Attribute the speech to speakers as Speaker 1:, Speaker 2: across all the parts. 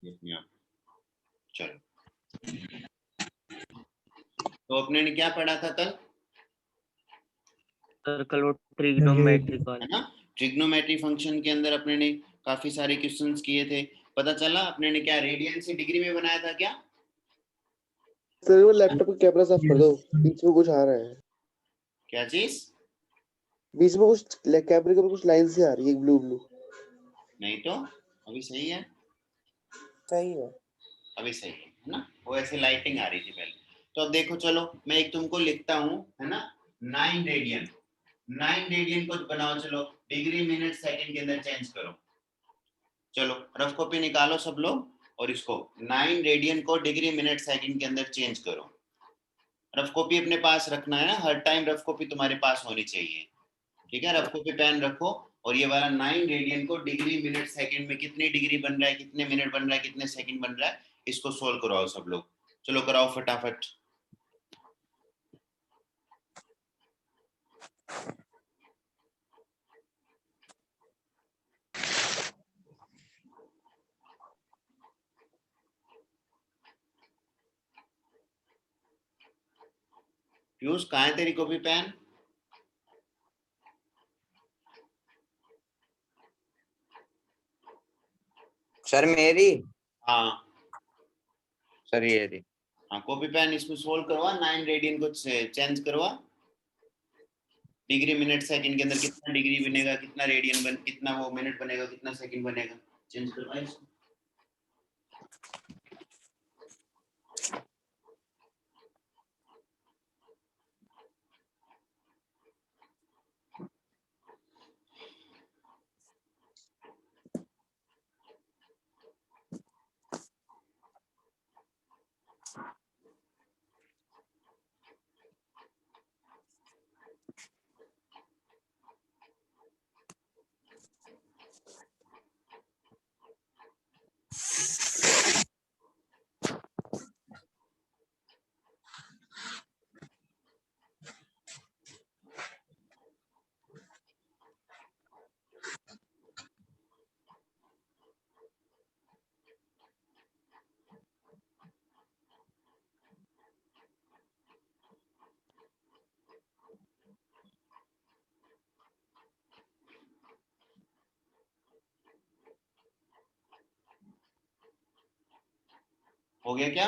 Speaker 1: चलो, तो अपने ने क्या पढ़ा था कल?
Speaker 2: सर्कल और ट्रिग्नोमेट्रिकल,
Speaker 1: है ना। ट्रिग्नोमेट्री फंक्शन के अंदर अपने ने काफी सारे क्वेश्चंस किए थे। पता चला अपने ने क्या रेडियन से डिग्री में बनाया था क्या?
Speaker 3: सर वो लैपटॉप का कैमरा साफ कर दो, बीच में कुछ आ रहा है।
Speaker 1: क्या चीज?
Speaker 3: बीच में कुछ कैमरे के कुछ लाइन से आ रही है, ब्लू ब्लू।
Speaker 1: नहीं तो अभी सही है,
Speaker 3: सही है।
Speaker 1: अभी सही है ना। वो ऐसे लाइटिंग आ रही थी पहले। तो अब देखो, चलो मैं एक तुमको लिखता हूँ, है ना। 9 रेडियन, 9 रेडियन को बनाओ। चलो डिग्री मिनट सेकंड के अंदर चेंज करो। चलो रफ कॉपी निकालो सब लोग और इसको 9 रेडियन को डिग्री मिनट सेकंड के अंदर चेंज करो। रफ कॉपी अपने पास रखना है, हर टाइम रफ कॉपी तुम्हारे पास होनी चाहिए। ठीक है, रफ कॉपी पेन रखो और ये वाला 9 रेडियन को डिग्री मिनट सेकंड में कितनी डिग्री बन रहा है, कितने मिनट बन रहा है, कितने सेकंड बन रहा है, इसको सोल्व कराओ सब लोग। चलो कराओ फटाफट। पीयूष कहाँ है तेरी कॉपी पेन?
Speaker 4: सर मेरी,
Speaker 1: हाँ
Speaker 4: सर ये रही।
Speaker 1: हाँ, कॉपी पेन इसमें सोल्व करवा, 9 रेडियन को चेंज करवा। डिग्री मिनट सेकंड के अंदर कितना डिग्री बनेगा, कितना रेडियन बन, कितना वो मिनट बनेगा, कितना सेकंड बनेगा, चेंज करवा इसको। हो गया क्या?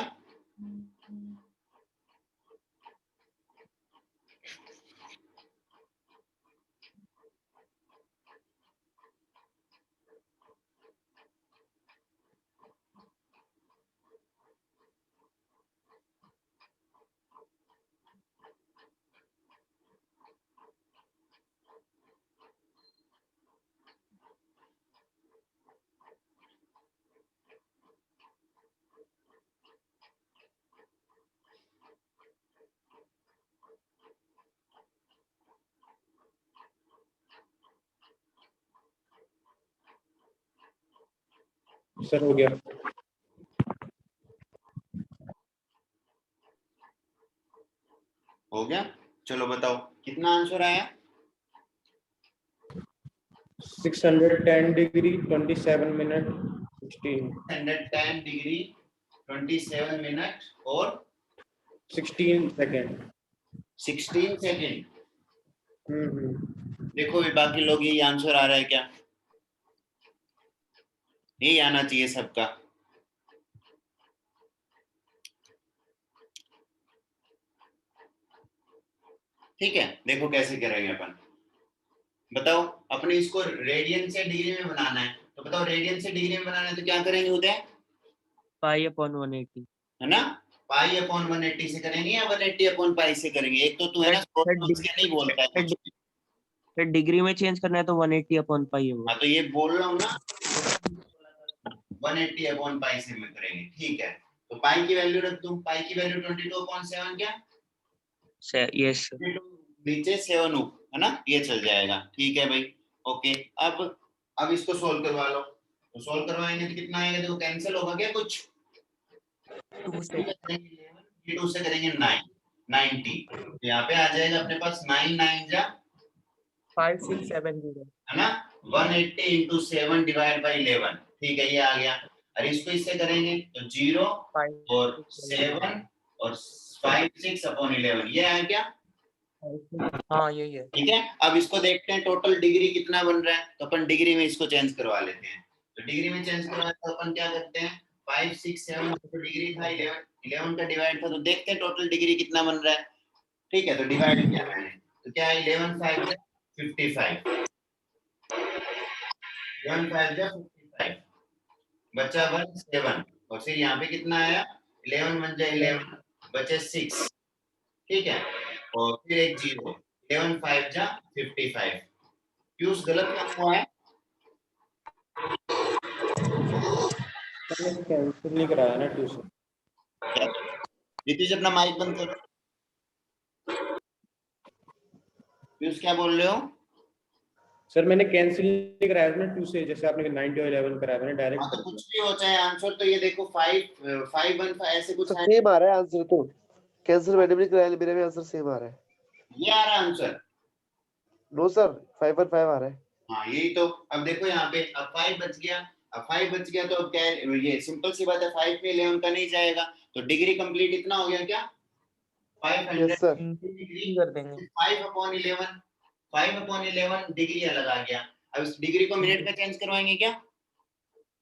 Speaker 5: सर हो गया।
Speaker 1: हो गया। चलो बताओ कितना आंसर आया?
Speaker 5: 610 डिग्री 27 मिनट 16
Speaker 1: 110 डिग्री 27 मिनट और
Speaker 5: 16 सेकेंड।
Speaker 1: 16 सेकंड।
Speaker 5: हम्म।
Speaker 1: देखो ये बाकी लोग, ये आंसर आ रहा है क्या? यही आना चाहिए सबका। ठीक है, देखो कैसे करेंगे अपन। बताओ, अपने इसको रेडियन से डिग्री में बनाना है, तो बताओ रेडियन से डिग्री में बनाना है तो क्या करेंगे उदय?
Speaker 2: पाई अपॉन 180,
Speaker 1: है ना। पाई अपॉन 180 से करेंगे या 180 अपॉन पाई से करेंगे? एक तो तू है ना समझ के नहीं बोलता है कुछ।
Speaker 2: फिर डिग्री में चेंज करना है तो 180 अपॉन पाई होगा।
Speaker 1: हाँ तो ये बोल रहा हूँ ना, 180 अपॉन पाई से में करेंगे। ठीक है, तो पाई की वैल्यू रख दूं। पाई की वैल्यू 22/7 क्या?
Speaker 2: यस।
Speaker 1: नीचे 7 ऊपर, है ना, ये चल जाएगा। ठीक है भाई, ओके। अब इसको सोल्व करवा लो। तो सोल्व करवाएंगे तो कितना आएगा? देखो कैंसिल होगा क्या कुछ?
Speaker 2: 2 से
Speaker 1: 2 से करेंगे 9, 90। तो यहाँ पे आ जाएगा अपने पास 9 9 जा
Speaker 2: 5670,
Speaker 1: है ना। 180 into 7 डिवाइड बाई 11। ठीक है, ये आ गया। अरे इसको इससे करेंगे तो 0 और 7 और 5 6 अपॉन 11 ये है क्या?
Speaker 2: हाँ यही है।
Speaker 1: ठीक है, अब इसको देखते हैं टोटल डिग्री कितना बन रहा है, तो अपन डिग्री में इसको चेंज करवा लेते हैं। तो डिग्री में चेंज करवा तो अपन क्या करते हैं 5 6 7 तो डिग्री था 11 का डिवाइड था, तो देखते हैं टोटल डिग्री कितना बन रहा है। ठीक है, तो डिवाइड किया मैंने, तो क्या है 11 5 55, 11 5 55 बचा 1 7 और फिर यहाँ पे कितना आया 11 1 11 बचे 6। ठीक है, और फिर एक 0 11 5 55। क्यूज गलत काम हुआ है?
Speaker 5: मैंने कैंसिल नहीं कराया ना 2 से।
Speaker 1: नीतीश अपना माइक बंद करो। क्यूज क्या बोल रहे हो?
Speaker 5: सर मैंने कैंसिल नहीं कराया ना 2 से, जैसे आपने 90 और 11 कराया, मैंने
Speaker 1: हाँ,
Speaker 5: डायरेक्ट
Speaker 1: तो कुछ भी हो चाहे आंसर, तो ये देखो 5 5 1 5 ऐसे कुछ
Speaker 3: तो
Speaker 1: है,
Speaker 3: सेम आ रहा है आंसर, तो कैंसिल मैंने भी कराया, मेरे में आंसर सेम आ रहा है।
Speaker 1: ये आ रहा है आंसर।
Speaker 3: नो सर 5 1 5 आ रहा है।
Speaker 1: हाँ यही तो, अब देखो यहाँ पे अब 5 बच गया, अब 5 बच गया तो अब क्या है, ये सिंपल सी बात है 5 में 11 का नहीं जाएगा, तो डिग्री कंप्लीट इतना हो गया क्या 500
Speaker 3: यस सर।
Speaker 1: डिग्री
Speaker 2: कर देंगे।
Speaker 1: 5 अपॉन 11, 5 अपॉन 11 डिग्री अलग आ गया। अब इस डिग्री को मिनट में चेंज करवाएंगे क्या,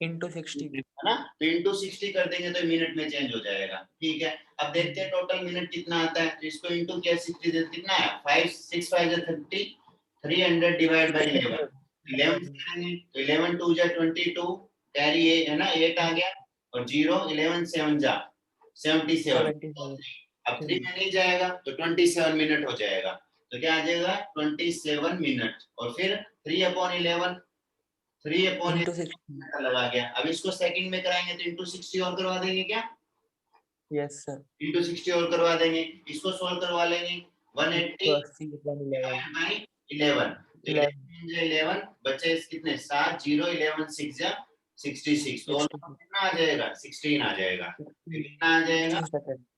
Speaker 2: इंटू 60
Speaker 1: है ना, तो इंटू 60 कर देंगे तो मिनट में चेंज हो जाएगा। ठीक है, अब देखते हैं टोटल मिनट कितना आता है, तो इसको इंटू क्या 60 कितना है 5 6 5 30, 300 डिवाइड बाय 11, 11 से करेंगे तो 11 2 22 कैरी है ना 8 आ गया, और 0 11 7 77। अब 3 में नहीं जाएगा तो 27 मिनट हो जाएगा, तो क्या आ जाएगा 27 मिनट, और फिर 3 अपॉन 11 3 अपॉन
Speaker 2: इंटू 60।
Speaker 1: लगा गया। अब इसको सेकंड में कराएंगे तो इंटू 60 और करवा देंगे क्या,
Speaker 2: यस सर।
Speaker 1: इंटू 60 और करवा देंगे, इसको सोल्व करवा लेंगे 180 डिवाइड बाय 11, तो 11 बचे कितने 7 0 11 6 जा 66, तो कितना आ जाएगा 16 आ जाएगा, तो कितना आ जाएगा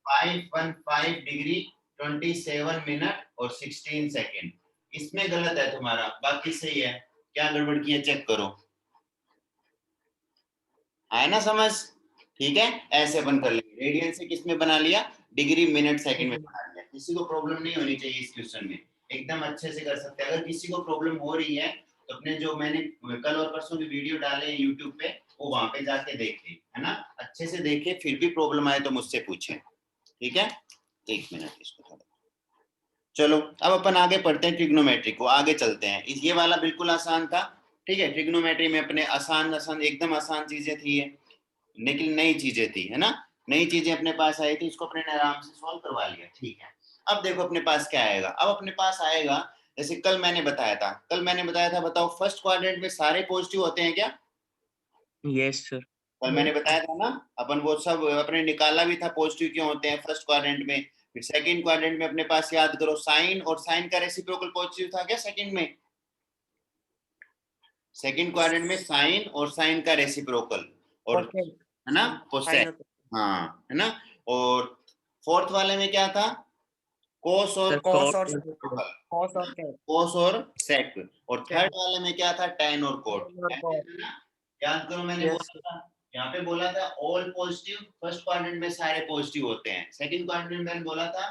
Speaker 1: 515 डिग्री 27 मिनट और 16 सेकंड। इसमें गलत है तुम्हारा, बाकी सही है, क्या गड़बड़ की है चेक करो, आया ना समझ? ठीक है, ऐसे अपन कर लेंगे, रेडियन से किस में बना लिया, डिग्री मिनट सेकंड में बना लिया। किसी को प्रॉब्लम नहीं होनी चाहिए इस क्वेश्चन में, एकदम अच्छे से कर सकते हैं। अगर किसी को प्रॉब्लम हो रही है तो अपने जो मैंने कल और परसों की वीडियो डाले हैं यूट्यूब पे, वो वहां पे जाके देखे, है ना, अच्छे से देखे, फिर भी प्रॉब्लम आए तो मुझसे पूछे। ठीक है, एक मिनट इसको थोड़ा, चलो अब अपन आगे पढ़ते हैं ट्रिग्नोमेट्री को, आगे चलते हैं। ये वाला बिल्कुल आसान था। ठीक है, ट्रिग्नोमेट्री में अपने आसान आसान एकदम आसान चीजें थी ये, लेकिन नई चीजें थी, है ना, नई चीजें अपने पास आई थी, इसको अपने ने आराम से सॉल्व करवा लिया। ठीक है, अब देखो अपने पास क्या आएगा, अब अपने पास आएगा जैसे कल मैंने बताया था, बताओ फर्स्ट क्वाड्रेंट में सारे पॉजिटिव होते हैं क्या?
Speaker 2: Yes sir.
Speaker 1: कल मैंने बताया था ना, अपन वो सब अपने निकाला भी था पॉजिटिव क्यों होते हैं फर्स्ट क्वाड्रेंट में। फिर सेकंड क्वाड्रेंट में अपने पास याद करो साइन, और साइन का रेसिप्रोकल पॉजिटिव था क्या सेकंड में? सेकंड क्वाड्रेंट में साइन और साइन का रेसिप्रोकल, और है ना कोसेक, हाँ है ना, और फोर्थ वाले में क्या था कोस और
Speaker 2: कॉस और
Speaker 1: कोस और सेक, और थर्ड वाले में क्या था टेन और कोट। याद करो मैंने बोला था, यहाँ पे बोला था ऑल पॉजिटिव, फर्स्ट क्वाड्रेंट में सारे पॉजिटिव होते हैं, सेकंड क्वाड्रेंट में मैंने बोला था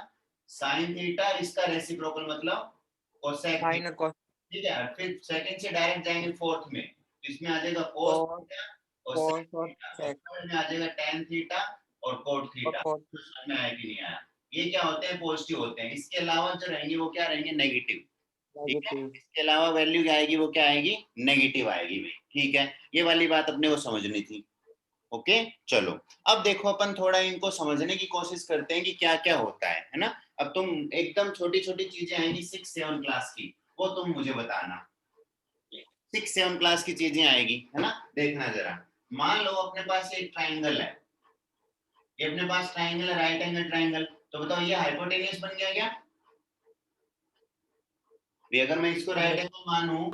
Speaker 1: साइन थीटा इसका रेसिप्रोकल मतलब कोसेक थीटा। ठीक है, फिर सेकंड से डायरेक्ट जाएंगे फोर्थ में, तो इसमें आ जाएगा कोस थीटा और सेक थीटा, थर्ड में आ जाएगा टेन थीटा और कोट थीटा। समझ में आया कि नहीं आया? ये क्या होते हैं पॉजिटिव होते हैं, इसके अलावा जो रहेंगे वो क्या रहेंगे नेगेटिव। ठीक है, इसके अलावा वैल्यू क्या आएगी, वो क्या आएगी नेगेटिव आएगी भाई। ठीक है, ये वाली बात अपने को समझनी थी। ओके चलो, अब देखो अपन थोड़ा इनको समझने की कोशिश करते हैं कि क्या क्या होता है ना। अब तुम एकदम छोटी छोटी चीजें आएंगी 6-7 क्लास की, वो तुम मुझे बताना, 6-7 क्लास की चीजें आएगी, है ना। देखना जरा, मान लो अपने पास एक ट्राइंगल है, ये अपने पास ट्राइंगल है राइट एंगल ट्राइंगल, तो बताओ ये हाइपोटेन्यूज बन गया क्या? भी अगर मैं इसको राइट एंगल मानूं,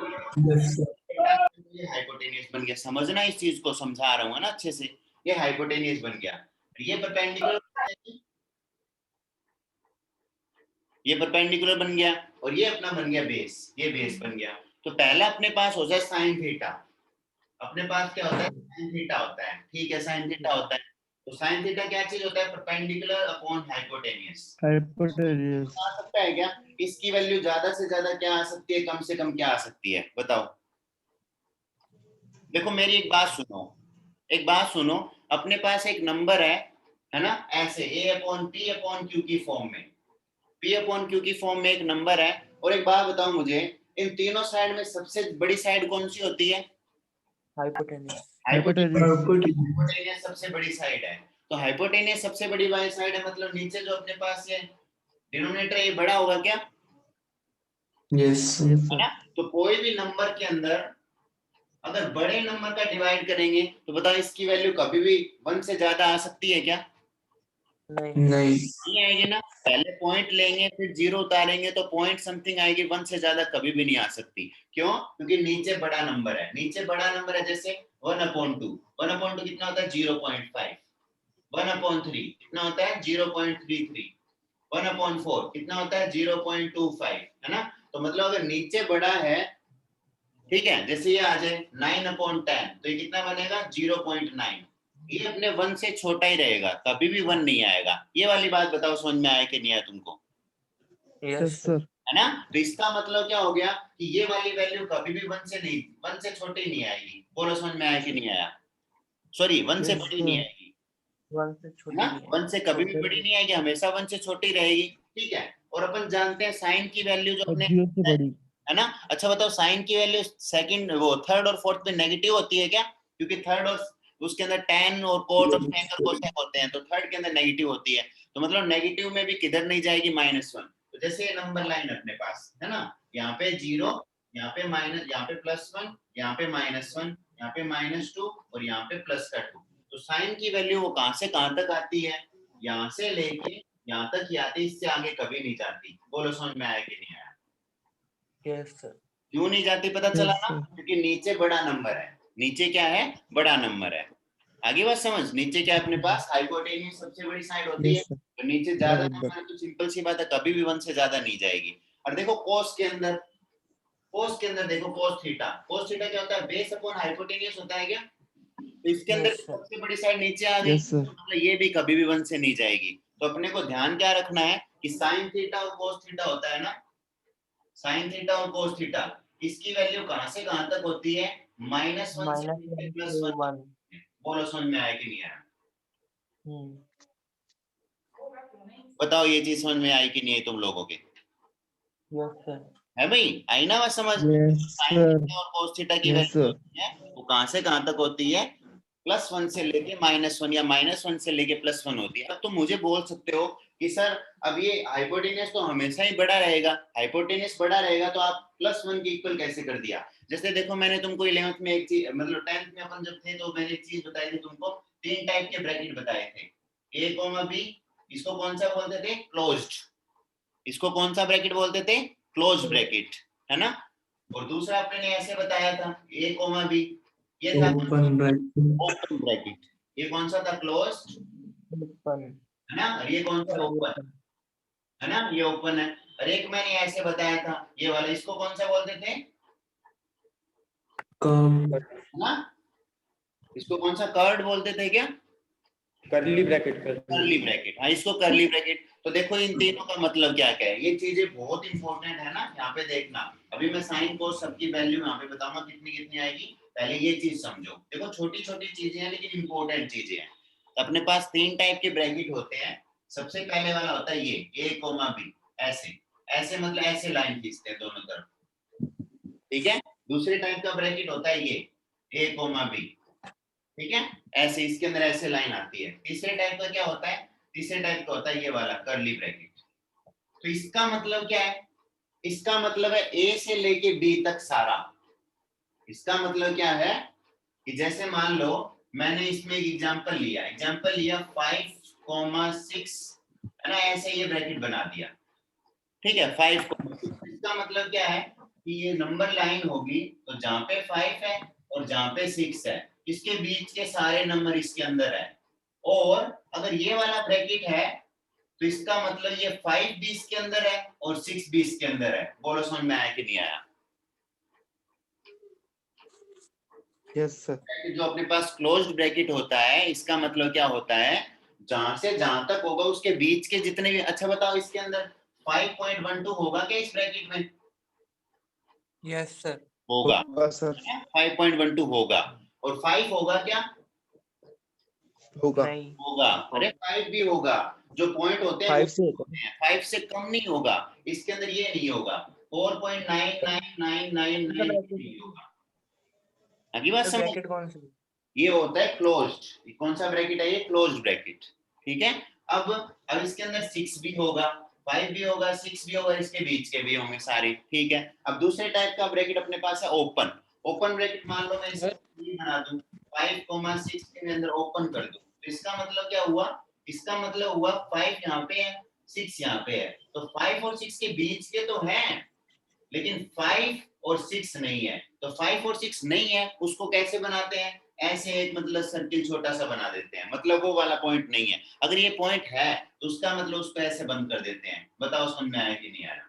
Speaker 1: ये हाइपोटेन्यूज बन गया। समझना इस चीज को, समझा रहा हूँ ना अच्छे से, ये हाइपोटेन्यूज बन गया, ये परपेंडिकुलर, ये परपेंडिकुलर बन गया, और ये अपना बन गया बेस, ये बेस बन गया। तो पहला अपने पास हो जाए साइन थीटा, अपने पास क्या होता है, साइन थीटा होता है, ठीक है, साइन थीटा होता है। तो साइन थीटा क्या चीज होता है, परपेंडिकुलर अपॉन हाइपोटेनियस।
Speaker 3: हाइपोटेनियस।
Speaker 1: आ सकता है क्या, इसकी वैल्यू ज्यादा से ज्यादा क्या आ सकती है, कम से कम क्या आ सकती है, बताओ। देखो मेरी एक बात सुनो, एक बात सुनो, अपने पास एक नंबर है ना, ऐसे a upon p upon q की फॉर्म में, p अपॉन q की फॉर्म में एक नंबर है। और एक बात बताओ मुझे, इन तीनों साइड में सबसे बड़ी साइड कौन सी होती है,
Speaker 2: हाइपोटेनियस।
Speaker 1: हाइपोटेनियस सबसे बड़ी साइड है। तो हाइपोटेनियस सबसे बड़ी वाली साइड है, मतलब नीचे जो अपने पास ये डिनोमिनेटर ये बड़ा होगा क्या,
Speaker 3: यस
Speaker 1: है
Speaker 3: सर।
Speaker 1: ना। तो कोई भी नंबर के अंदर अगर बड़े नंबर का डिवाइड करेंगे तो बताओ इसकी वैल्यू कभी भी 1 से ज्यादा आ सकती है क्या,
Speaker 2: नहीं।
Speaker 1: नहीं आएगी ना। पहले पॉइंट लेंगे फिर जीरो उतारेंगे तो पॉइंट समथिंग आएगी, 1 से ज्यादा कभी भी नहीं आ सकती। क्यों, क्योंकि नीचे बड़ा नंबर है, नीचे बड़ा नंबर है, जैसे 1/2, 1/2 कितना होता है 0.5, 1/3 कितना होता है 0.33, 1/4 कितना होता है 0.25, है ना। तो मतलब अगर नीचे बड़ा है, ठीक है, जैसे ये आ जाए 9/10, तो ये कितना बनेगा 0.9, ये अपने 1 से छोटा ही रहेगा, कभी भी 1 नहीं आएगा। ये वाली बात बताओ समझ में आया कि नहीं आया तुमको,
Speaker 2: यस सर।
Speaker 1: है ना। तो इसका मतलब क्या हो गया कि ये वाली वैल्यू कभी भी 1 से नहीं, 1 से छोटी नहीं आएगी। बोलो समझ में आया कि नहीं आया, सॉरी 1 से बड़ी नहीं आएगी,
Speaker 2: 1 से
Speaker 1: है
Speaker 2: छोटी
Speaker 1: ना,
Speaker 2: नहीं है।
Speaker 1: 1 से कभी भी बड़ी नहीं आएगी, हमेशा 1 से छोटी रहेगी, ठीक है। और अपन जानते हैं साइन की वैल्यू जो अपने,
Speaker 3: जीरो से बड़ी।
Speaker 1: है ना। अच्छा बताओ साइन की वैल्यू सेकंड वो थर्ड और फोर्थ में नेगेटिव होती है क्या, क्योंकि थर्ड और उसके अंदर tan और cot और sec और cosec होते हैं, तो थर्ड के अंदर नेगेटिव होती है। तो मतलब नेगेटिव में भी किधर नहीं जाएगी -1। तो जैसे ये नंबर लाइन अपने पास है ना, यहाँ पे 0, यहाँ पे माइनस, यहाँ पे +1, यहाँ पे -1, यहाँ पे -2 और यहाँ पे +2। तो साइन की वैल्यू वो कहां से कहां तक आती है, यहाँ से लेके यहाँ तक ही आती है, इससे आगे कभी नहीं जाती। बोलो समझ में आया कि नहीं आया,
Speaker 2: यस सर।
Speaker 1: क्यों नहीं जाती, पता चला ना, क्योंकि नीचे बड़ा नंबर है, नीचे क्या है बड़ा नंबर है। आगे बात समझ, नीचे क्या अपने पास हाइपोटेनियस सबसे बड़ी साइड होती है, तो नीचे ज्यादा नंबर है तो सिंपल सी बात है कभी भी 1 से ज्यादा नहीं जाएगी। और देखो कोस के अंदर, कोस के अंदर देखो कोस थीटा, कोस थीटा क्या होता है, बेस अपॉन हाइपोटेनियस होता है क्या। तो इसके अंदर
Speaker 2: यस सर।
Speaker 1: सबसे बड़ी साइड नीचे आ गई, तो मतलब ये भी कभी भी 1 से नहीं जाएगी। तो अपने को ध्यान क्या रखना है कि साइन थीटा और कोस थीटा होता है ना, साइन थीटा और कोस थीटा, इसकी वैल्यू कहां से कहां तक होती है, -1 से लेकर
Speaker 2: -1 से
Speaker 1: +1 तक।
Speaker 2: 1।
Speaker 1: बोलो समझ में आया कि नहीं आया,
Speaker 2: हम्म।
Speaker 1: बताओ ये चीज समझ में आई कि नहीं आई तुम लोगों के,
Speaker 2: यस सर।
Speaker 1: है भाई, आई ना बात समझ। साइन थीटा और कोस थीटा की वैल्यू होती है वो कहां से कहां तक होती है, +1 से लेके -1 या -1 से लेके +1 होती है। अब तुम मुझे बोल सकते हो कि सर अब ये हाइपोटेनियस तो हमेशा ही बड़ा रहेगा, हाइपोटेनियस बड़ा रहेगा तो आप +1 के इक्वल कैसे कर दिया। जैसे देखो मैंने तुमको 11th में एक चीज, मतलब 10th में अपन जब थे तो मैंने एक चीज बताई थी तुमको, 3 टाइप के ब्रैकेट बताए थे, a, b, इसको कौन सा बोलते थे क्लोज्ड, इसको कौन सा ब्रैकेट बोलते थे क्लोज ब्रैकेट, है ना। और दूसरा आपने ऐसे बताया था a, b, ये था ओपन ब्रैकेट, ये कौन सा था क्लोज्ड,
Speaker 2: ओपन।
Speaker 1: है ना, और ये कौन सा ओपन, है ना, ये ओपन है। और एक मैंने ऐसे बताया था ये वाला, इसको कौन सा बोलते थे,
Speaker 5: कर्व,
Speaker 1: है ना, इसको कौन सा कर्ड बोलते थे क्या,
Speaker 5: कर्ली ब्रैकेट,
Speaker 1: करली ब्रैकेट, हाँ इसको करली ब्रैकेट। तो देखो इन तीनों का मतलब क्या क्या है, ये चीजें बहुत इंपॉर्टेंट है ना, यहाँ पे देखना। अभी मैं साइन कोस सबकी वैल्यू यहाँ पे बताऊंगा कितनी कितनी आएगी, पहले ये चीज समझो। देखो छोटी छोटी चीजें हैं लेकिन इंपॉर्टेंट चीजें हैं। अपने पास 3 टाइप के ब्रैकेट होते हैं। सबसे पहले वाला होता है ये a, b, ऐसे ऐसे मतलब ऐसे लाइन खींचते हैं दोनों तरफ, ठीक है। दूसरे टाइप का ब्रैकेट होता है ये a, b, ठीक है, ऐसे इसके अंदर ऐसे लाइन आती है। तीसरे टाइप का क्या होता है, तीसरे टाइप का होता है ये वाला कर्ली ब्रैकेट। तो इसका मतलब क्या है, इसका मतलब है ए से लेके बी तक सारा। इसका मतलब क्या है कि जैसे मान लो मैंने इसमें एक एग्जांपल लिया 5,6, है ना, ऐसे ये ब्रैकेट बना दिया, ठीक है 5,6। इसका मतलब क्या है कि ये नंबर लाइन होगी, तो जहां पे 5 है और जहां पे 6 है, इसके बीच के सारे नंबर इसके अंदर है। और अगर ये वाला ब्रैकेट है तो इसका मतलब ये 5 भी इसके अंदर है और 6 भी इसके अंदर है। बोलो समझ में आया कि नहीं आया,
Speaker 3: यस सर।
Speaker 1: जो अपने पास क्लोज्ड ब्रैकेट होता है, इसका मतलब क्या होता है, जहां से जहां तक होगा उसके बीच के जितने भी, अच्छा बताओ इसके अंदर 5.12 होगा क्या इस ब्रैकेट में?
Speaker 6: Yes sir.
Speaker 1: होगा,
Speaker 3: होगा सर।
Speaker 1: 5.12 होगा। और 5 होगा क्या?
Speaker 3: होगा।
Speaker 2: नहीं
Speaker 1: होगा। अरे 5 भी होगा। जो पॉइंट होते हैं
Speaker 3: 5 से होगा।
Speaker 1: 5 से कम नहीं होगा। इसके अंदर ये नहीं होगा, 4.9999 नहीं होगा। अगली बात
Speaker 6: तो
Speaker 1: समझ,
Speaker 6: ब्रैकेट कौन सी?
Speaker 1: ये होता है क्लोज्ड। कौन सा ब्रैकेट है ये? Closed bracket. ठीक है। अब इसके अंदर 6 भी होगा, 5 भी होगा, 6 भी होगा, इसके बीच के भी होंगे सारे। ठीक है। अब दूसरे टाइप का ब्रैकेट अपने पास है ओपन। ओपन ब्रैकेट मान लो मैं इसे बना दूं, 5,6 के अंदर ओपन कर दूं, तो इसका मतलब क्या हुआ? इसका मतलब हुआ 5 यहाँ पे है, 6 यहाँ पे है, तो 5 और 6 के बीच के तो हैं, लेकिन 5 और 6 नहीं है। तो 5 और 6 नहीं है, उसको कैसे बनाते हैं? ऐसे एक मतलब सर्किल छोटा सा बना देते हैं, मतलब वो वाला पॉइंट नहीं है। अगर ये पॉइंट है तो उसका मतलब उसको ऐसे बंद कर देते हैं। बताओ समझ में आया कि नहीं आया?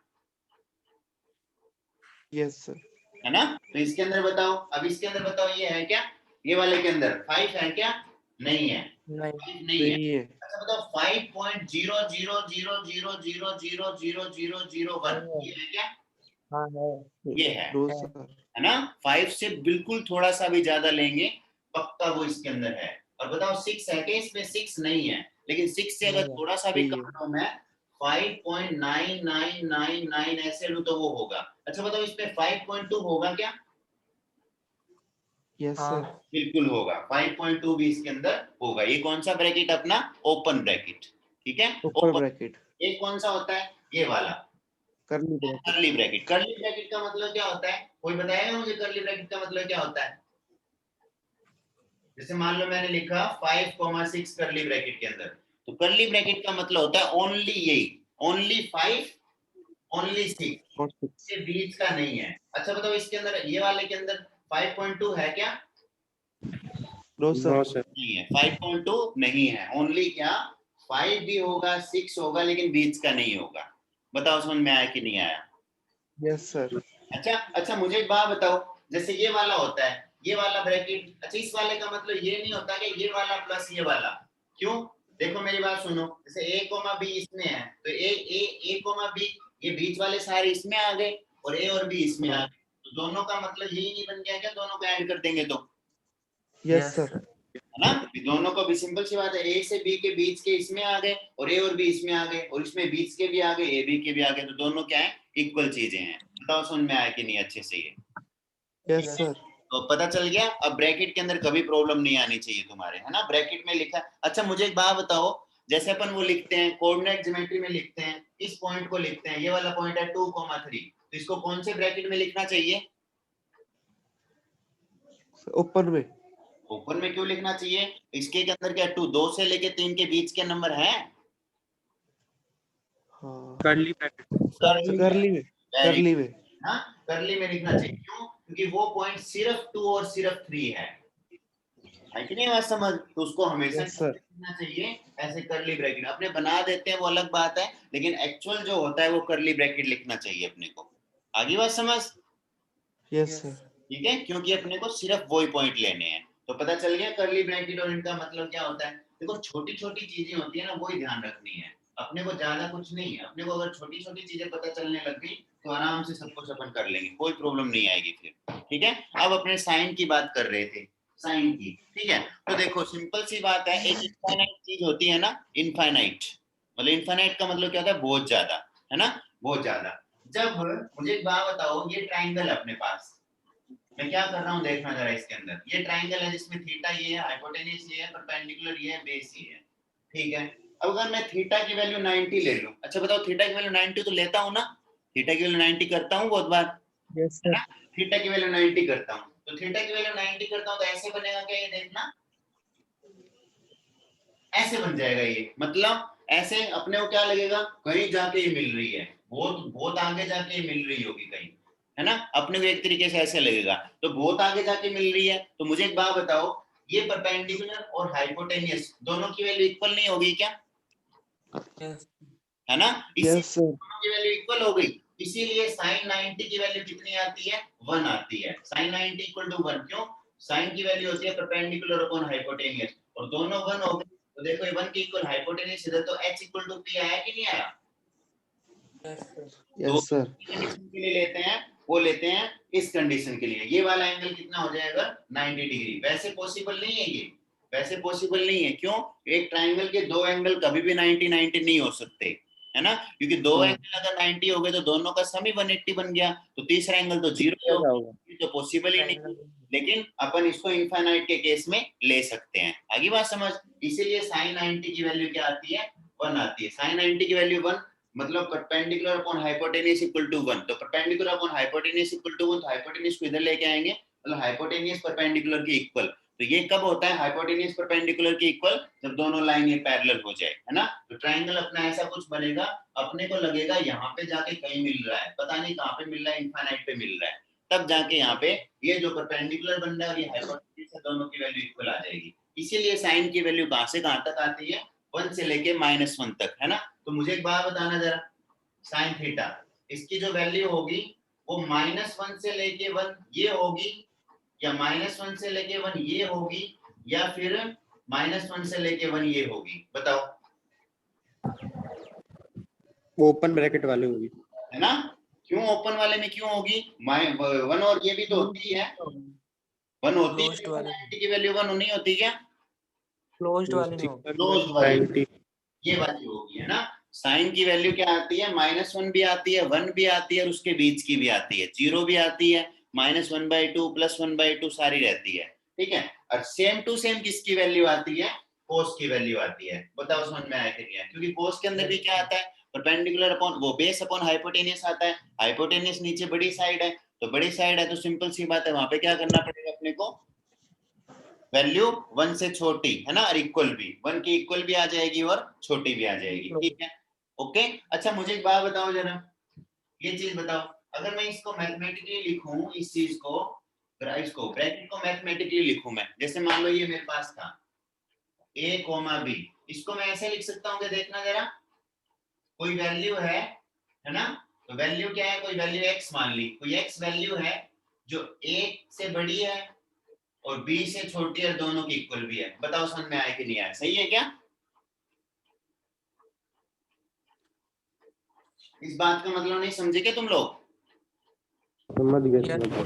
Speaker 3: Yes sir.
Speaker 1: है ना? तो इसके अंदर बताओ, अब इसके अंदर बताओ ये है क्या? ये वाले के अंदर 5 है क्या? नहीं है,
Speaker 6: नहीं।
Speaker 1: 5 नहीं है।
Speaker 3: नहीं है।
Speaker 1: अच्छा बताओ 5.0000000001 ये है क्या?
Speaker 6: हाँ है।
Speaker 1: ये है
Speaker 3: नो सर।
Speaker 1: है ना? 5 से बिल्कुल थोड़ा सा भी ज्यादा लेंगे, पक्का वो इसके अंदर है। और बताओ 6 है क्या इसमें? 6 नहीं है, लेकिन 6 से अगर
Speaker 6: नहीं है।
Speaker 1: थोड़ा सा भी
Speaker 3: नहीं
Speaker 1: कम
Speaker 3: है।
Speaker 1: लूं मैं, 5.9999 ऐसे लूं तो वो होगा। अच्छा बताओ इसमें 5.2 होगा क्या?
Speaker 3: यस
Speaker 6: हाँ।
Speaker 3: सर।
Speaker 1: बिल्कुल होगा, 5.2 भी इसके अंदर होगा। ये कौन सा ब्रैकेट? अपना ओपन ब्रैकेट। ठीक है।
Speaker 3: ऊपर
Speaker 1: ओपन।
Speaker 3: ब्रैकेट।
Speaker 1: एक कौन सा होता है? ये वाला
Speaker 3: करली bracket.
Speaker 1: Curly bracket. Curly bracket का मतलब क्या होता है? कोई बताएगा मुझे कर्ली ब्रैकेट का मतलब क्या होता है? जैसे मान लो मैंने लिखा 5,6 कर्ली ब्रैकेट के अंदर, तो कर्ली ब्रैकेट का मतलब होता है ओनली यही, ओनली 5, ओनली 6,
Speaker 3: और 6।
Speaker 1: के बीच का नहीं है। अच्छा बताओ इसके अंदर, ये वाले के अंदर 5.2 है क्या?
Speaker 3: No sir.
Speaker 5: No sir.
Speaker 1: नहीं है, 5.2 नहीं है। ओनली क्या? 5 भी होगा, 6 होगा, लेकिन बीच का नहीं होगा। बताओ समझ में आया कि नहीं आया?
Speaker 3: Yes sir.
Speaker 1: अच्छा अच्छा, मुझे एक बात बताओ, जैसे ये वाला होता है, ये वाला ब्रैकेट, अच्छा इस वाले का मतलब ये नहीं होता कि ये वाला प्लस ये वाला। क्यों? देखो मेरी बात सुनो, जैसे a कोमा b इसमें है, तो a कोमा b, ये बीच वाले सारे इसमें आ गए और a और b इसमें आ
Speaker 3: हाँ।
Speaker 1: गए, तो दोनों का मतलब यही नहीं बन गया क्या? दोनों को ऐड कर देंगे तो,
Speaker 3: यस सर।
Speaker 1: है ना? दोनों को भी सिंपल सी बात है, a से b के बीच के इसमें आ गए और a और b इसमें आ गए, और इसमें बीच के भी आ गए, a b के भी आ गए, तो दोनों क्या है? इक्वल चीजें हैं। बताओ समझ में आया कि नहीं अच्छे से ये?
Speaker 3: Yes sir.
Speaker 1: तो पता चल गया। अब ब्रैकेट के अंदर कभी प्रॉब्लम नहीं आनी चाहिए तुम्हारे, है ना? ब्रैकेट में लिखा। अच्छा मुझे एक बात बताओ, जैसे अपन वो लिखते हैं कोऑर्डिनेट ज्योमेट्री में लिखते हैं, इस पॉइंट को लिखते हैं, ये वाला पॉइंट है 2,3, तो इसको कौन से ब्रैकेट में लिखना चाहिए?
Speaker 3: ओपन में।
Speaker 1: ओपन में क्यों लिखना चाहिए? इसके अंदर क्या 2 से लेके 3 के बीच के नंबर है?
Speaker 3: हाँ।
Speaker 5: Curly bracket.
Speaker 3: करली में। करली में।
Speaker 1: हाँ, करली में लिखना चाहिए। क्यों? क्योंकि वो पॉइंट सिर्फ 2 और सिर्फ 3 है कि नहीं बात समझ? तो उसको हमेशा
Speaker 3: यस सर।
Speaker 1: लिखना चाहिए ऐसे करली ब्रैकेट। अपने बना देते हैं वो अलग बात है, लेकिन एक्चुअल जो होता है वो करली ब्रैकेट लिखना चाहिए अपने को। आगे बात समझ?
Speaker 3: Yes sir.
Speaker 1: ठीक है, क्योंकि अपने को सिर्फ वही पॉइंट लेने हैं। तो पता चल गया करली ब्रैकेट और इनका मतलब क्या होता है। देखो छोटी छोटी चीजें होती है ना, वही ध्यान रखनी है अपने को, ज्यादा कुछ नहीं है। अपने को अगर छोटी छोटी चीजें पता चलने लग गई तो आराम से सब कुछ अपन कर लेंगे, कोई प्रॉब्लम नहीं आएगी फिर। ठीक है। अब अपने साइन की बात कर रहे थे, साइन की। ठीक है। तो देखो सिंपल सी बात है, एक इनफाइनाइट चीज होती है ना, इनफाइनाइट मतलब, इनफाइनाइट का मतलब क्या होता है? बहुत ज्यादा, है ना? बहुत ज्यादा। जब मुझे एक बात बताओ, ये ट्राइंगल है अपने पास, मैं क्या कर रहा हूँ देखना जरा इसके अंदर। ये ट्राइंगल है जिसमें थीटा ये है, हाइपोटेन्यूज ये है, परपेंडिकुलर ये है, बेस ये है। ठीक है। अब अगर मैं थीटा की वैल्यू 90 ले लूं, अच्छा बताओ थीटा की वैल्यू 90 तो लेता हूं ना, थीटा की वैल्यू 90 करता हूं बहुत बार,
Speaker 3: यस
Speaker 1: है
Speaker 3: सर।
Speaker 1: ना? थीटा की वैल्यू 90 करता हूं, तो थीटा की वैल्यू 90 करता हूं तो ऐसे बनेगा क्या? ये देखना, ऐसे बन जाएगा ये। मतलब ऐसे अपने को क्या लगेगा, कहीं जाके ये मिल रही है, बहुत बहुत आगे जाके ये मिल रही होगी कहीं, है ना? अपने को एक तरीके से ऐसे लगेगा, तो बहुत आगे जाके मिल रही है। तो मुझे एक बात बताओ, ये परपेंडिकुलर और हाइपोटेनियस दोनों की वैल्यू इक्वल नहीं होगी क्या?
Speaker 6: यस।
Speaker 1: है ना? इसी
Speaker 3: यस सर।
Speaker 1: दोनों की वैल्यू इक्वल हो गई, इसीलिए sin 90 की वैल्यू कितनी आती है? 1 आती है। sin 90 equal to 1। क्यों? साइन की वैल्यू होती है परपेंडिकुलर अपॉन हाइपोटेनियस, और दोनों 1 हो गए तो देखो ये 1 के इक्वल हाइपोटेनियस इधर तो h इक्वल टू p आया कि नहीं आया?
Speaker 6: Yes, sir.
Speaker 1: दो
Speaker 3: यस सर
Speaker 1: कंडीशन के लिए लेते हैं, वो लेते हैं इस कंडीशन के लिए, ये वाला एंगल कितना हो जाएगा 90 डिग्री। वैसे पॉसिबल नहीं है ये, वैसे पॉसिबल नहीं है, क्यों? एक ट्रायंगल के दो एंगल कभी भी 90 90 नहीं हो सकते, है ना, क्योंकि दो
Speaker 3: हाँ।
Speaker 1: एंगल अगर 90 हो गए तो दोनों का सम ही 180 बन गया, तो तीसरा एंगल तो 0 ही होगा, ये तो पॉसिबल ही नहीं। लेकिन अपन इसको इनफाइनाइट के केस में ले सकते हैं, आगे बात समझ। इसीलिए sin 90 की वैल्यू क्या आती है? 1 आती है। sin 90 की वैल्यू 1 मतलब perpendicular upon hypotenuse equal to 1, तो perpendicular upon hypotenuse equal to 1, तो हाइपोटेनियस को इधर लेके आएंगे, मतलब हाइपोटेनियस परपेंडिकुलर के इक्वल। तो ये कब होता है हाइपोटेनियस परपेंडिकुलर के इक्वल? जब दोनों लाइन ये पैरेलल हो जाए, है ना। तो ट्रायंगल अपना ऐसा कुछ बनेगा, अपने को लगेगा यहाँ पे जाके कहीं मिल रहा है, पता नहीं कहाँ पे मिल रहा है, इनफाइनाइट पे मिल रहा है, तब जाके यहाँ पे ये जो परपेंडिकुलर बन रहा है और ये हाइपोटेनियस है, दोनों की वैल्यू इक्वल आ जाएगी। इसीलिए साइन की वैल्यू कहाँ से कहाँ तक आती है? 1 से लेके -1 तक, है ना। तो मुझे एक बात बताना जरा, साइन थीटा इसकी जो वैल्यू होगी वो -1 से लेके 1 ये होगी, या -1 से लेके 1 ये होगी, या फिर -1 से लेके 1 ये होगी, बताओ।
Speaker 5: वो ओपन ब्रैकेट वाली होगी,
Speaker 1: है ना। क्यों ओपन वाले में क्यों होगी? 1 और ये भी तो होती है, 1 होती है,
Speaker 6: Closed वाले में।
Speaker 1: 90 की वैल्यू 1 नहीं होती क्या?
Speaker 6: क्लोज्ड वाले में होगा।
Speaker 1: क्लोज्ड वाले में
Speaker 5: 90
Speaker 1: ये वाली होगी, है ना। साइन की वैल्यू क्या आती है? -1 भी आती है, 1 भी आती है, और उसके बीच की भी आती है, 0 भी आती है, -1/2 +1/2 सारी रहती है, ठीक है। और सेम टू सेम किसकी वैल्यू आती है? कोस की वैल्यू आती है। बताओ समझ में आया कि नहीं आया? क्योंकि कोस के अंदर भी क्या आता है? परपेंडिकुलर अपॉन वो बेस अपॉन हाइपोटेनियस आता है, हाइपोटेनियस नीचे बड़ी साइड है, तो बड़ी साइड है तो सिंपल सी बात है, वहां पे क्या करना पड़ेगा अपने को? वैल्यू 1 से छोटी, है ना, और इक्वल भी 1 की इक्वल भी आ जाएगी और छोटी भी आ जाएगी, ठीक है। ओके, अच्छा मुझे एक बात बताओ जरा, ये चीज बताओ, अगर मैं इसको मैथमेटिकली लिखूं, इस चीज को, इसको ब्रैकेट को मैथमेटिकली लिखूं मैं, जैसे मान लो ये मेरे पास था a, b, इसको मैं ऐसे लिख सकता हूँ कि देखना जरा, कोई वैल्यू है ना, तो वैल्यू क्या है? कोई वैल्यू x मान ली, कोई x वैल्यू है जो a से बड़ी है और b से छोटी है, दोनों की इक्वल भी है। बताओ समझ में आया कि नहीं आया? सही है क्या? इस बात का मतलब नहीं समझे क्या तुम लोग?
Speaker 5: समझ गए
Speaker 6: Yes,
Speaker 5: समझ गए।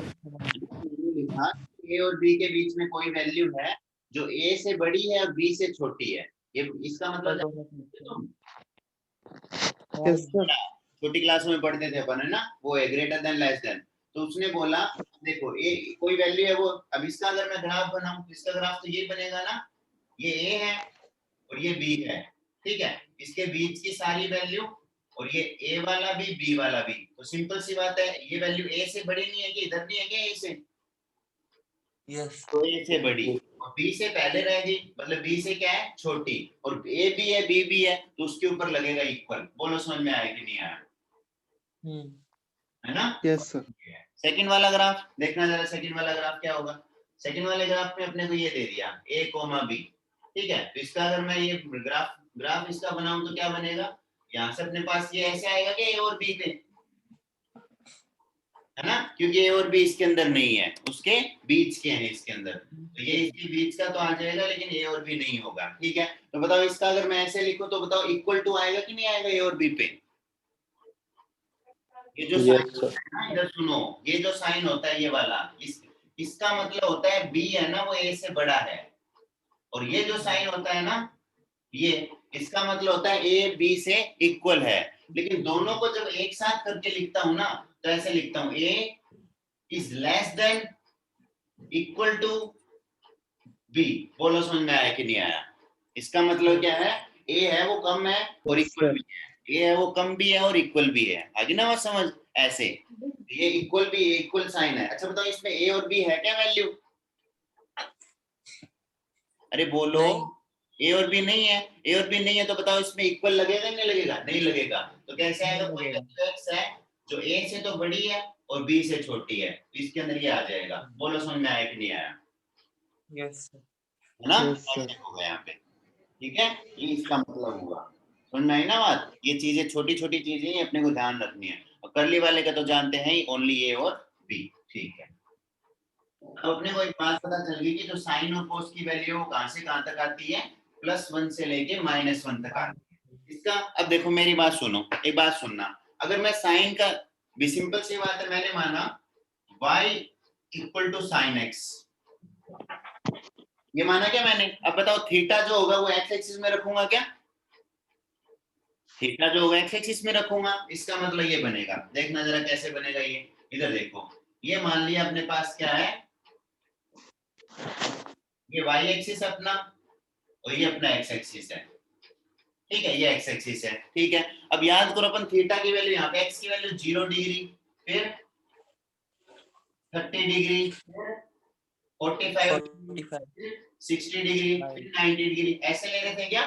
Speaker 1: मैंने लिखा a और b के बीच में कोई वैल्यू है जो a से बड़ी है और b से छोटी है, ये इसका मतलब तुम
Speaker 3: यस सर
Speaker 1: छोटी क्लासों में पढ़ते थे अपन, है ना, वो है ग्रेटर देन लेस देन। तो उसने बोला देखो ए कोई वैल्यू है वो, अब इसका अगर मैं ग्राफ बनाऊं, इसका ग्राफ तो ये बनेगा ना, ये a है और ये b है, ठीक है, इसके बीच की सारी वैल्यू, और ये a वाला भी b वाला भी, तो सिंपल सी बात है, ये वैल्यू a से बड़ी नहीं है कि इधर नहीं है क्या? a से,
Speaker 6: yes,
Speaker 1: तो a से बड़ी और b से पहले रहेगी, मतलब b से क्या है? छोटी, और a भी है b भी है, तो उसके ऊपर लगेगा इक्वल। बोलो समझ में आया कि नहीं आया? है ना।
Speaker 3: यस सर
Speaker 1: सेकंड वाला ग्राफ देखना जरा, सेकंड वाला ग्राफ क्या होगा? सेकंड वाले ग्राफ में अपने को ये दे दिया a, b, ठीक है, तो इसका अगर मैं ये ग्राफ इसका बनाऊं तो क्या बनेगा? यहाँ से अपने पास ये ऐसे आएगा कि a और b पे, है ना, क्योंकि a और b इसके अंदर नहीं है, उसके बीच के हैं इसके अंदर, तो ये इसके बीच का तो आ जाएगा, लेकिन a और b नहीं होगा, ठीक है। तो बताओ इसका अगर मैं ऐसे लिखूं तो बताओ इक्वल टू आएगा कि नहीं आएगा a और b पे? ये जो साइन
Speaker 5: यस सर
Speaker 1: है ना, इधर सुनो, ये जो साइन होता है ये वाला, इसका मतलब होता है b है ना वो a से बड़ा है, और ये जो साइन होता है ना ये, इसका मतलब होता है a b से इक्वल है। लेकिन दोनों को जब एक साथ करके लिखता हूं ना, तो ऐसे लिखता हूं a is less than equal to b। बोलो समझ में आया कि नहीं आया? इसका मतलब क्या है? a है वो कम है और इक्वल भी है, a है वो कम भी है और इक्वल भी है, आगे ना बात समझ? ऐसे ये इक्वल भी इक्वल साइन है। अच्छा बताओ इसमें a और b है क्या वैल्यू? अरे बोलो,
Speaker 6: नहीं,
Speaker 1: a और b नहीं है, a और b नहीं है तो बताओ इसमें इक्वल लगेगा नहीं लगेगा? नहीं लगेगा। तो कैसे आएगा? कोई वैल्यू x है जो a से तो बड़ी है और b से छोटी है, तो इसके अंदर ये आ जाएगा। बोलो समझ में आया कि नहीं आया?
Speaker 6: yes, sir.
Speaker 1: है ना,
Speaker 3: Yes, sir.
Speaker 1: ऐसे होगा यहाँ पे, ठीक है, ये इसका मतलब हुआ। समझ में आई ना बात? ये चीजें छोटी छोटी चीजें ही अपने को ध्यान रखनी है, और करली वाले का तो जानते हैं ही, ओनली a और b, ठीक है। अब अपने को एक बात पता चल गई कि जो साइन और कोस की वैल्यू है वो कहां से कहां तक आती है, +1 से लेके -1 तक आती है। इसका अब देखो मेरी बात सुनो, एक बात सुनना, अगर मैं साइन का भी सिंपल सी बात है, मैंने माना y = sin x, ये माना क्या मैंने, अब बताओ थीटा जो होगा वो x एक्सिस में रखूंगा क्या, थीटा जो होगा x एक्सिस में रखूंगा, इसका मतलब ये बनेगा, देखना जरा कैसे बनेगा ये, इधर देखो, ये मान लिया अपने पास क्या है, ये y एक्सिस अपना और ये अपना x एक्सिस है, ठीक है, ये x एक्सिस है, ठीक है। अब याद करो अपन थीटा की वैल्यू, यहाँ पे x की वैल्यू 0 डिग्री, फिर 30 डिग्री, 45,
Speaker 6: 45
Speaker 1: 60 डिग्री, फिर 90 डिग्री, ऐसे ले रहे थे क्या,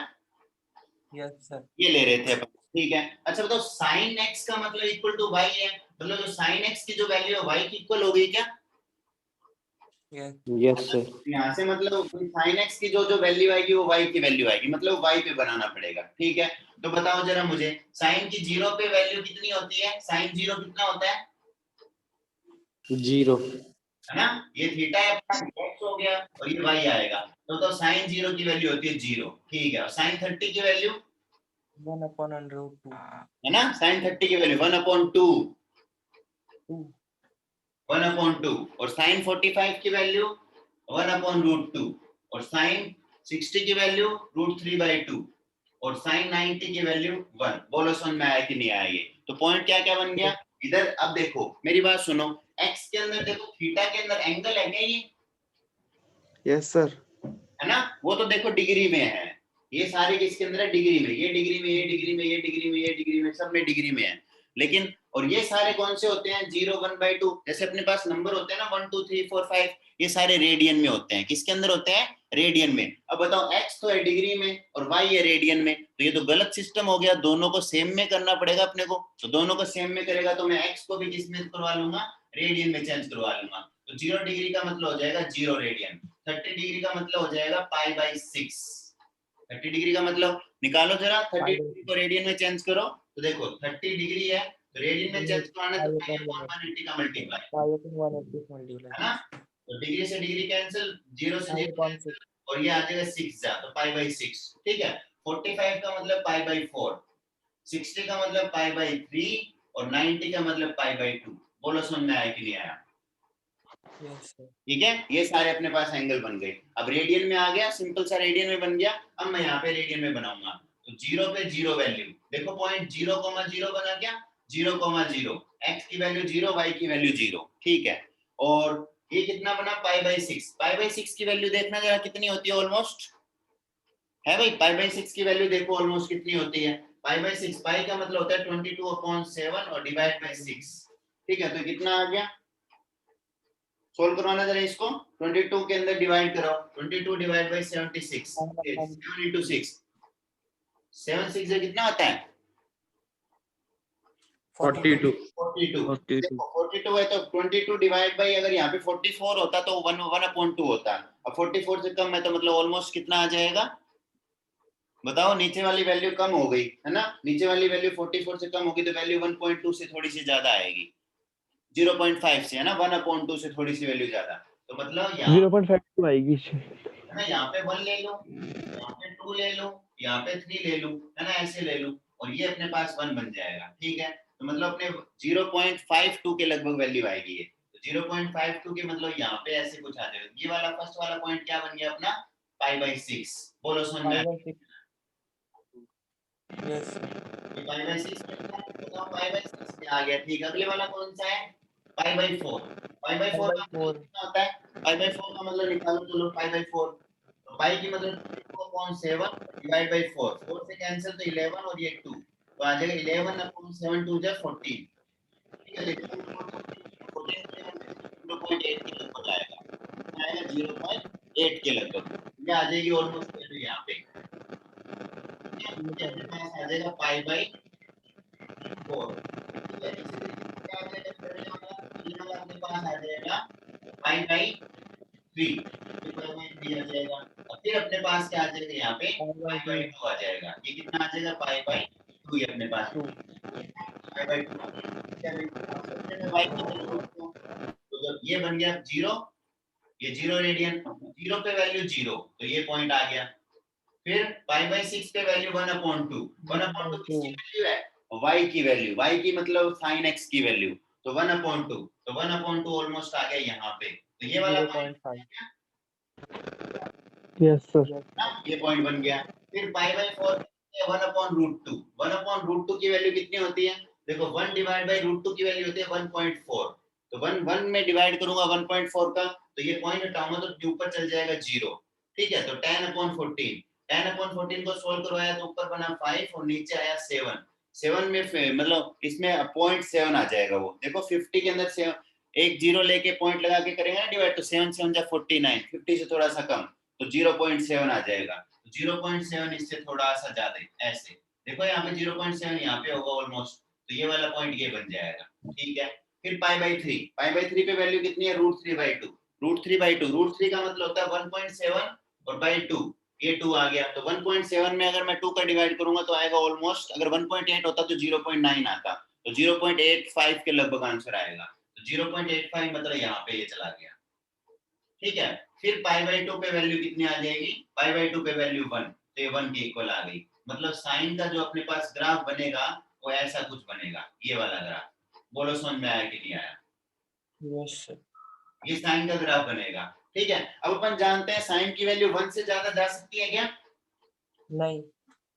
Speaker 6: यस सर
Speaker 1: ये ले रहे थे अपन, ठीक है। अच्छा बताओ साइन x का मतलब इक्वल टू y है, मतलब जो साइन x की जो वैल्यू है y की इक्वल हो गई क्या,
Speaker 6: यस
Speaker 5: यस सर।
Speaker 1: यहाँ से मतलब साइन x की जो जो वैल्यू आएगी वो y की वैल्यू आएगी, मतलब y पे बनाना पड़ेगा, ठीक है। तो बताओ जरा मुझे साइन की 0 पे वैल्यू कितनी होती है, साइन 0 कितना होता है
Speaker 5: 0।
Speaker 1: है ना, ये थीटा है अपना x हो गया और ये y आएगा, तो साइन 0 की वैल्यू होती है 0, ठीक है। और साइन 30 की वैल्यू
Speaker 6: 1/√2
Speaker 1: है ना, साइन 30 की वैल्यू 1/2, 1/2, और साइन 45 की वैल्यू 1/√2, और साइन 60 की वैल्यू √3/2, और साइन 90 की वैल्यू 1। बोलो समझ में आया कि नहीं आया ये, तो पॉइंट क्या क्या बन गया इधर। अब देखो मेरी बात सुनो, x के अंदर देखो थीटा के अंदर एंगल है क्या ये,
Speaker 3: यस सर।
Speaker 1: है ना, वो तो देखो डिग्री में है, ये सारे किसके अंदर है, डिग्री में, ये डिग्री में, ये डिग्री में, ये डिग्री में, ये डिग्री में, सब में डिग्री में है। लेकिन और ये सारे कौन से होते हैं, 0, 1/2, जैसे अपने पास नंबर होते हैं ना 1 2 3 4 5, ये सारे रेडियन में होते हैं, किसके अंदर होते हैं, रेडियन में। अब बताओ x तो है डिग्री में और y है रेडियन में, तो ये तो गलत सिस्टम हो गया, दोनों को सेम में करना पड़ेगा अपने को, तो दोनों को सेम में करेगा तो मैं x को भी किस में करवा लूंगा, रेडियन में चेंज करवा लूंगा, तो 0 डिग्री का मतलब हो जाएगा 0 रेडियन, 30 डिग्री का मतलब हो जाएगा π/6, 30 डिग्री का मतलब निकालो जरा, 30 डिग्री को रेडियन में चेंज करो, तो देखो 30 डिग्री है तो रेडियन में चेंज करवाना है तो π/180 का मल्टीप्लाई, है ना, तो डिग्री से डिग्री कैंसिल, 0 से 0 कैंसिल, और ये आ जाएगा 6 जा, तो π/6, ठीक है। 45 का मतलब π/4, 60 का मतलब π/3, और 90 का मतलब π/2। बोलो समझ में आया कि नहीं आया,
Speaker 6: यस सर
Speaker 1: ठीक है। ये सारे अपने पास एंगल बन गए, अब रेडियन में आ गया, सिंपल सा रेडियन में बन गया। अब मैं यहाँ पे रेडियन में बनाऊंगा, तो 0 पे 0 वैल्यू, देखो पॉइंट 0,0 बना क्या, 0,0, x की वैल्यू 0, y की वैल्यू 0, ठीक है। और ये कितना बना π/6, π/6 की वैल्यू देखना जरा कितनी होती है, ऑलमोस्ट है भाई, π/6 की वैल्यू देखो ऑलमोस्ट कितनी होती है, π/6, पाई का मतलब होता है 22/7 और डिवाइड बाय 6, ठीक है। तो कितना आ गया, सोल्व करवाना जरा इसको, 22 के अंदर डिवाइड कराओ, 22 डिवाइड बाय 76, 7 into 6, 7 6 से कितना आता है
Speaker 5: 42।
Speaker 1: 42,
Speaker 2: 42
Speaker 1: देखो 42 है तो 22 डिवाइड बाय, अगर यहाँ पे 44 होता तो 1/2 होता, अब 44 से कम है तो मतलब ऑलमोस्ट कितना आ जाएगा, बताओ, नीचे वाली वैल्यू कम हो गई है ना, नीचे वाली वैल्यू 44 से कम होगी तो वैल्यू 1.2 से थोड़ी सी ज्यादा आएगी, 0.5 से, है ना, 1/2 से थोड़ी सी वैल्यू ज्यादा, तो मतलब यहाँ
Speaker 3: 0.52 आएगी।
Speaker 1: है ना, यहाँ पे 1 ले लो, यहाँ पे 2 ले लो, यहाँ पे 3 ले लो, है ना, ऐसे ले लो, और ये अपने पास 1 बन जाएगा, ठीक है। तो मतलब अपने 0.52 के लगभग वैल्यू आएगी ये, तो 0.52 के मतलब यहाँ पे ऐसे कुछ आ जाएगा, ये वाला फर्स्ट वाला पॉइंट क्या बन गया अपना π/6। बोलो समझ में आया?
Speaker 6: यस
Speaker 1: ये π/6 बताओ, π/6 क्या आ गया, ठीक है। अगले वाला कौन सा है, π/4, π/4 का मतलब कितना होता है, π/4 का मतलब निकालो, चलो π/4, तो पाई की मतलब 2/7 डिवाइड बाय 4, 4 से कैंसिल तो 11 और ये 2, तो आ जाएगा 11/7, 2 जा 14, ठीक है। लेकिन 14 0.8 के लगभग आएगा, आएगा 0.8 के लगभग, ये आ जाएगी ऑलमोस्ट वैल्यू यहाँ पे, अपने पास आ जाएगा π/4, ठीक है। इसी तरीके से क्या आ जाएगा, अगले वाला अपने पास आ जाएगा π/3, आ जाएगा, और फिर अपने पास क्या आ जाएगा, यहाँ पे π/2 आ जाएगा, ये कितना आ जाएगा π/2, ये अपने पास π/2, तो जब ये बन गया 0, ये 0 रेडियन, 0 पे वैल्यू 0, तो ये पॉइंट आ गया। फिर π/6 पे वैल्यू 1/2, 1/2 किसकी वैल्यू है? y की वैल्यू, y की मतलब sin x की वैल्यू, तो 1/2, तो 1/2 ऑलमोस्ट आ गया यहाँ पे, तो ये वाला पॉइंट
Speaker 6: 0.5
Speaker 3: यस सर।
Speaker 1: ये पॉइंट बन गया। फिर π/4 1/√2, 1/√2 की वैल्यू कितनी होती है? देखो 1 डिवाइड बाय √2 की वैल्यू होती है 1.4, तो 1 में डिवाइड करूंगा 1.4 का, तो ये पॉइंट हटाऊंगा तो ऊपर चल जाएगा 0, ठीक है। तो 10/14, 10/14 को सोल्व करवाया तो ऊपर बना 5 और नीचे आया 7, 7 में मतलब इसमें 0.7 आ जाएगा। वो देखो 50 के अंदर 7, एक जीरो लेके पॉइंट लगा के करेंगे ना डिवाइड, तो 7 7 जा 49, 50 से थोड़ा सा कम, तो 0.7 आ जाएगा। 0.7 इससे थोड़ा सा ज्यादा, ऐसे देखो यहाँ पे 0.7 यहाँ पे होगा ऑलमोस्ट, तो ये वाला पॉइंट ये बन जाएगा, ठीक है। फिर π/3 पे वैल्यू कितनी है? √3/2, √3 का मतलब होता है 1.7 और बाई 2, ये 2 आ गया, तो 1.7 में अगर मैं 2 का डिवाइड करूंगा तो आएगा ऑलमोस्ट, अगर 1.8 होता तो 0.9 आता, तो 0.85 के लगभग आंसर आएगा, तो 0.85 मतलब यहाँ पे ये चला गया, ठीक है। फिर π/2 पे वैल्यू कितनी आ जाएगी? π/2 पे वैल्यू 1, तो ये 1 के इक्वल आ गई। मतलब साइन का जो अपने पास ग्राफ बनेगा वो ऐसा कुछ बनेगा, ये वाला ग्राफ। बोलो समझ में आया कि नहीं आया?
Speaker 6: Yes sir.
Speaker 1: ये साइन का ग्राफ बनेगा, ठीक है। अब अपन जानते हैं साइन की वैल्यू 1 से ज्यादा जा सकती है क्या?
Speaker 6: नहीं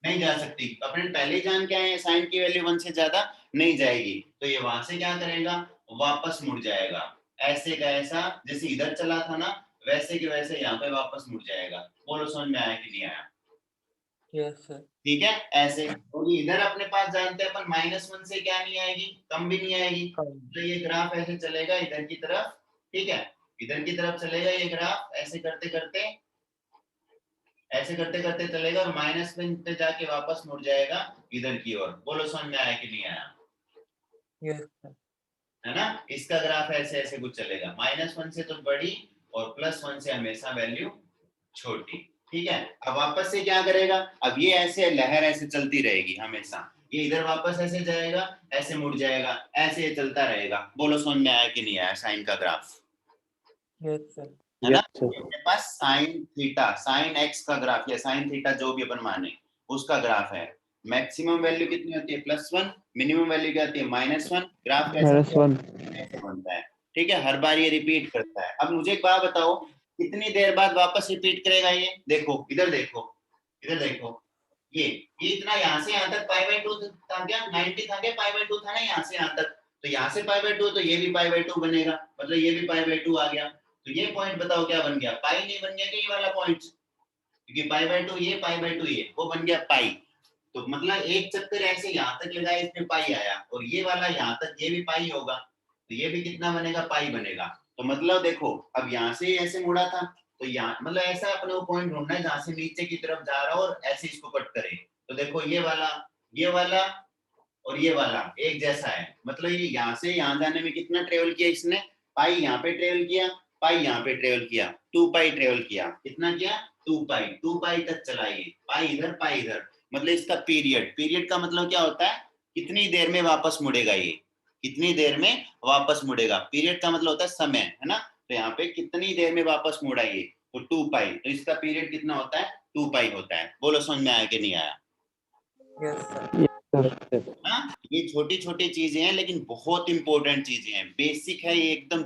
Speaker 1: नहीं जा सकती, अपन पहले ही जान के आए हैं साइन की वैल्यू 1 से ज्यादा नहीं जाएगी, तो ये वहां से क्या करेगा? वापस मुड़ जाएगा, ऐसे का ऐसा, जैसे इधर चला था ना वैसे के वैसे यहाँ पे वापस मुड़ जाएगा। बोलो समझ में आया कि नहीं आया?
Speaker 6: Yes sir.
Speaker 1: ठीक है, ऐसे। और इधर अपने पास जानते हैं अपन -1 से क्या नहीं आएगी? कम भी नहीं आएगी, तो ये ग्राफ ऐसे चलेगा इधर की तरफ, ठीक है, इधर की तरफ चलेगा ये ग्राफ, ऐसे करते करते चलेगा और -1 पे जाके वापस मुड़ जाएगा इधर की ओर। बोलो समझ में आया कि नहीं आया?
Speaker 6: Yes sir.
Speaker 1: है ना, इसका ग्राफ ऐसे ऐसे कुछ चलेगा, -1 से तो बड़ी और +1 से हमेशा वैल्यू छोटी, ठीक है। अब वापस से क्या करेगा? अब ये ऐसे लहर ऐसे चलती रहेगी हमेशा, ये इधर वापस ऐसे जाएगा, ऐसे मुड़ जाएगा, ऐसे ये चलता रहेगा। बोलो समझ में आया कि नहीं आया साइन का ग्राफ?
Speaker 6: Yes sir.
Speaker 1: है ना,
Speaker 3: Yes, sir.
Speaker 1: अपने पास साइन थीटा, साइन एक्स का ग्राफ या साइन थीटा जो भी अपन माने उसका ग्राफ है। मैक्सिमम वैल्यू कितनी होती है? +1, मिनिमम वैल्यू क्या होती है? -1, ग्राफ कैसा
Speaker 3: -1
Speaker 1: ऐसे बनता है, ठीक है। हर बार ये रिपीट करता है। अब मुझे एक बात बताओ, कितनी देर बाद वापस रिपीट करेगा ये? देखो इधर देखो, इधर देखो, ये इतना यहाँ से यहाँ तक π/2 था क्या? 90 था क्या? π/2 था ना यहाँ से यहाँ तक, तो यहाँ से π/2 तो ये भी π/2 बनेगा, मतलब ये भी π/2 आ गया। तो ये पॉइंट बताओ क्या बन गया? पाई नहीं बन गया क्या ये वाला पॉइंट? क्योंकि π/2 ये, π/2 ये, वो बन गया पाई। तो मतलब एक चक्कर ऐसे यहाँ तक लगाया, इसमें पाई आया, और ये वाला यहाँ तक ये भी पाई होगा, तो ये भी कितना बनेगा? पाई बनेगा। तो मतलब देखो अब यहाँ से ऐसे मुड़ा था, तो यहाँ मतलब ऐसा अपने को पॉइंट ढूंढना है जहाँ से नीचे की तरफ जा रहा हो और ऐसे इसको कट करे। तो देखो ये वाला और ये वाला एक जैसा है, मतलब ये यहाँ से यहाँ जाने में कितना ट्रेवल किया इसने? पाई यहाँ पे ट्रेवल किया, पाई यहाँ पे ट्रेवल किया, 2 पाई ट्रेवल किया। कितना किया? 2 पाई तक चला ये, पाई इधर, मतलब इसका पीरियड का मतलब क्या होता है? कितनी देर में वापस मुड़ेगा ये, कितनी देर में वापस मुड़ेगा। पीरियड का मतलब होता है समय, है ना। तो यहाँ पे कितनी देर में वापस मुड़ा ये, तो 2 पाई, तो इसका पीरियड कितना होता है? 2 पाई होता है। बोलो समझ में आया कि नहीं आया?
Speaker 6: Yes sir.
Speaker 1: हाँ, ये छोटी छोटी चीजें हैं लेकिन बहुत इंपॉर्टेंट चीजें हैं, बेसिक है ये, एकदम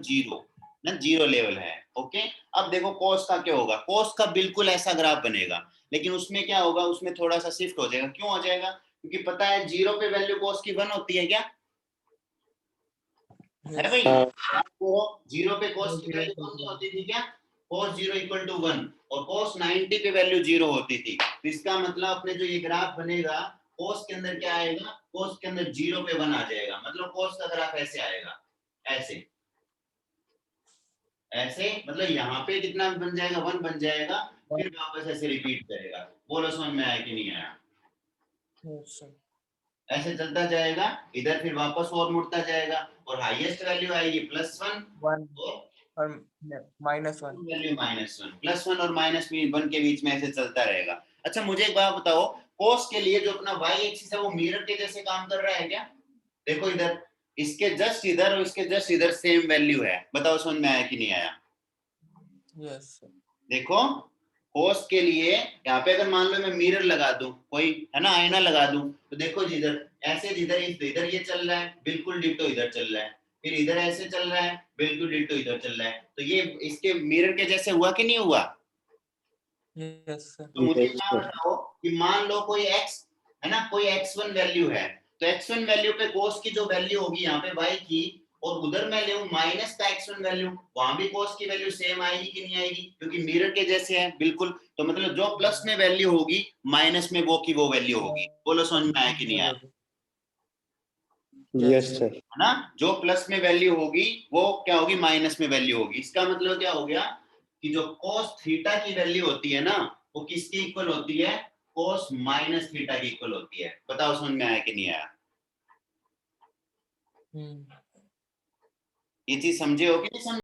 Speaker 1: जीरो लेवल है। ओके, अब देखो कॉस का क्या होगा? कॉस का बिल्कुल ऐसा ग्राफ बनेगा, लेकिन उसमें क्या होगा? उसमें थोड़ा सा शिफ्ट हो जाएगा। क्यों हो जाएगा? क्योंकि पता है 0 पे वैल्यू कॉस की 1 होती है क्या? है भाई, 0 पे कॉस की वैल्यू कौन सी होती थी क्या? cos 0 = 1, और cos 90 पे वैल्यू 0 होती थी। तो इसका मतलब अपने जो ये ग्राफ बनेगा, cos के अंदर क्या आएगा? cos के अंदर 0 पे 1 आ जाएगा, मतलब cos का ग्राफ ऐसे आएगा, ऐसे मतलब यहाँ पे कितना बन जाएगा? 1 बन जाएगा, फिर वापस ऐसे रिपीट करेगा। बोलो समझ में आया कि नहीं आया?
Speaker 6: Yes sir.
Speaker 1: ऐसे चलता जाएगा, इधर फिर वापस और मुड़ता जाएगा, और हाईएस्ट वैल्यू आएगी +1
Speaker 6: और -1
Speaker 1: वैल्यू -1, +1 और -1 के बीच में ऐसे चलता रहेगा। अच्छा मुझे एक बात बताओ, cos के लिए जो अपना y एक्सिस है वो मिरर के जैसे काम कर रहा है क्या? देखो इधर, इसके जस्ट इधर और इसके जस्ट इधर सेम वैल्यू है। बताओ समझ में आया कि नहीं आया?
Speaker 6: Yes, sir.
Speaker 1: देखो cos के लिए यहाँ पे अगर मान लो मैं मिरर लगा दूं, कोई है ना आईना लगा दूं, तो देखो जिधर ऐसे जिधर इधर ये चल रहा है बिल्कुल डिट्टो इधर चल रहा है, फिर इधर ऐसे चल रहा है बिल्कुल डिट्टो इधर चल रहा है, तो ये इसके मिरर के जैसे हुआ कि नहीं हुआ?
Speaker 6: Yes, sir.
Speaker 1: तो मुझे
Speaker 3: Yes,
Speaker 1: क्या
Speaker 3: sir.
Speaker 1: बताओ कि मान लो कोई x है ना, कोई x1 वैल्यू है, तो x1 वैल्यू पे cos की जो वैल्यू होगी यहाँ पे y की, और उधर मैं ले माइनस का x1 वैल्यू, वहां भी cos की वैल्यू सेम आएगी कि नहीं आएगी, क्योंकि मिरर के जैसे है बिल्कुल। तो मतलब जो प्लस में वैल्यू होगी माइनस में वो की वो वैल्यू होगी। बोलो समझ में आया कि नहीं आया?
Speaker 3: Yes, sir.
Speaker 1: है ना, जो प्लस में वैल्यू होगी वो क्या होगी, माइनस में वैल्यू होगी। इसका मतलब क्या हो गया कि जो cos थीटा की वैल्यू होती है ना, वो किसके इक्वल होती है, cos माइनस थीटा की इक्वल होती है। बताओ समझ में आया कि नहीं आया?
Speaker 6: Hmm.
Speaker 1: ये चीज समझे हो कि नहीं समझे?